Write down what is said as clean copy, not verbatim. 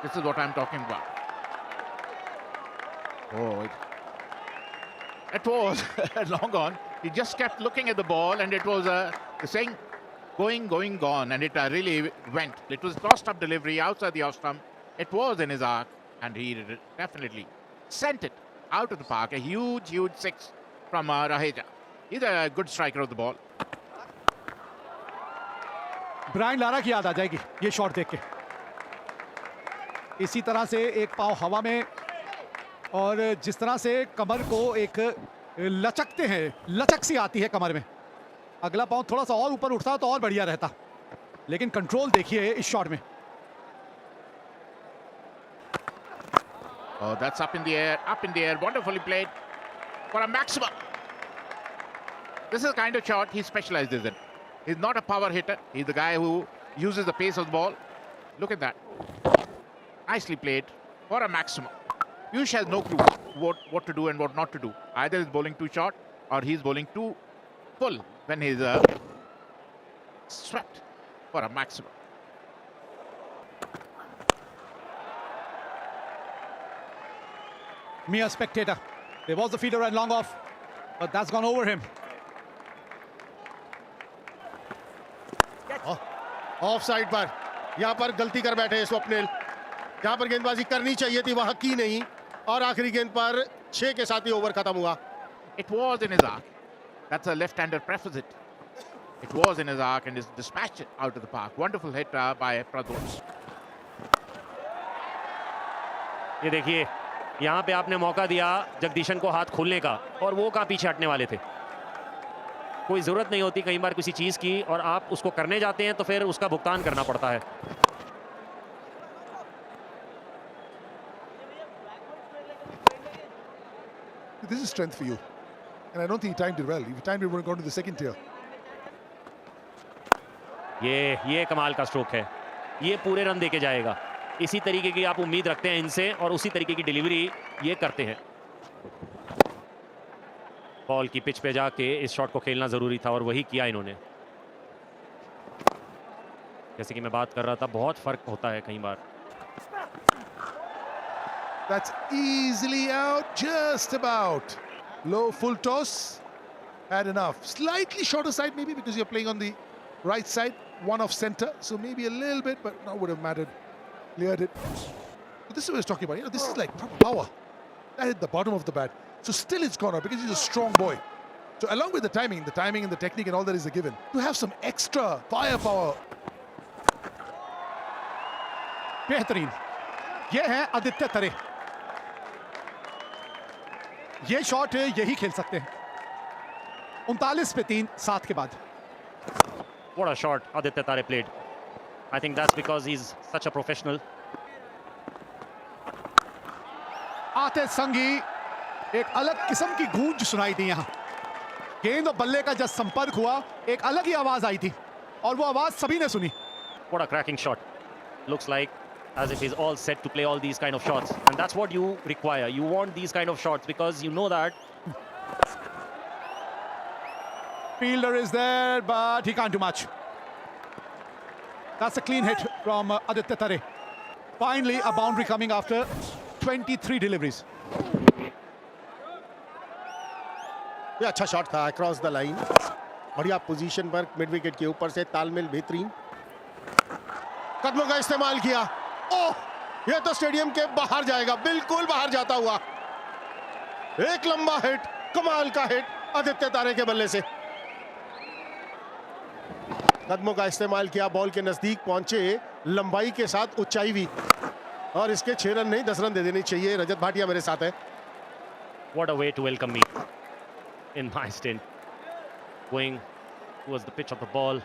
This is what I'm talking about. Oh, it was long on. He just kept looking at the ball, and it was saying going, gone, and it really went. It was crossed-up delivery outside the off stump. It was in his arc, and he definitely sent it out of the park. A huge six from Raheja. He's a good striker of the ball. Brian Lara की याद आ जाएगी ये shot देख के। इसी तरह से एक पांव हवा में और जिस तरह से कमर को एक लचकते हैं, लचक सी आती है कमर में। अगला पांव थोड़ा सा और ऊपर उठता तो और बढ़िया रहता, लेकिन कंट्रोल देखिए इस शॉट में। Oh, that's up in the air, wonderfully played for a maximum. This is the kind of shot he specializes in. He's not a power hitter. He's the guy who uses the pace of the ball. Look at that. Nicely played for a maximum. Piyush has no clue what to do and what not to do. Either he's bowling too short or he's bowling too full when he's swept for a maximum. Mere spectator. There was the feeder and long off, but that's gone over him. Of side पर यहाँ पर गलती कर बैठे स्वप्निल। जहाँ पर गेंदबाजी करनी चाहिए थी वहां की नहीं, और आखिरी गेंद पर 6 के साथ ही ओवर खत्म हुआ। It was in his arc. That's a left-hander prerequisite. It was in his arc and is dispatched out of the park. Wonderful hit by Pradosh. ये देखिए, यहाँ पे आपने मौका दिया जगदीशन को हाथ खोलने का, और वो कहाँ पीछे हटने वाले थे। कोई जरूरत नहीं होती कई बार किसी चीज की, और आप उसको करने जाते हैं तो फिर उसका भुगतान करना पड़ता है। This is strength for you, and I don't think he timed it well. If he timed it, he would have gone to the second tier. ये कमाल का स्ट्रोक है। ये पूरे रन देके जाएगा। इसी तरीके की आप उम्मीद रखते हैं इनसे, और उसी तरीके की डिलीवरी ये करते हैं। बॉल की पिच पे जाके इस शॉट को खेलना जरूरी था, और वही किया इन्होंने। जैसे कि मैं बात कर रहा था, बहुत फर्क होता है कई बार। That's easily out, just about. Low full toss, had enough. Slightly shorter side maybe because you're playing on the right side, one off center, so maybe a little bit, but not would have mattered. Cleared it. But this is what I was talking about. You know, this is like power. That hit the bottom of the bat. So still it's gone out because he's a strong boy. So along with the timing and the technique and all that is a given. To have some extra firepower. बेहतरीन। ये है आदित्य तरे। ये shot यही खेल सकते हैं। 39 पे 3 7 के बाद। What a shot Aditya Tare played. I think that's because he's such a professional. आते संगी एक अलग किस्म की गूंज सुनाई दी यहां। गेंद और बल्ले का जब संपर्क हुआ, एक अलग ही आवाज आई थी, और वो आवाज सभी ने सुनी। What a cracking shot. Looks like as if he's all set to play all these kind of shots, and that's what you require. You want these kind of shots because you know that Fielder is there, but he can't do much. That's a clean hit from Aditya Tare. Finally, a boundary coming after 23 deliveries. ये अच्छा shot था across the line. बढ़िया position पर mid wicket के ऊपर से तालमेल बेहतरीन। कदमों का इस्तेमाल किया। ओह, ये तो स्टेडियम के बाहर जाएगा, बिल्कुल बाहर जाता हुआ। एक लंबा हिट, कमाल का हिट आदित्य तारे के बल्ले से। कदमों का इस्तेमाल किया, बॉल के नजदीक पहुंचे, लंबाई के साथ ऊंचाई भी, और इसके 6 रन नहीं 10 रन दे देनी चाहिए। रजत भाटिया मेरे साथ है। what a way to welcome me in my stint, going towards the pitch of the ball.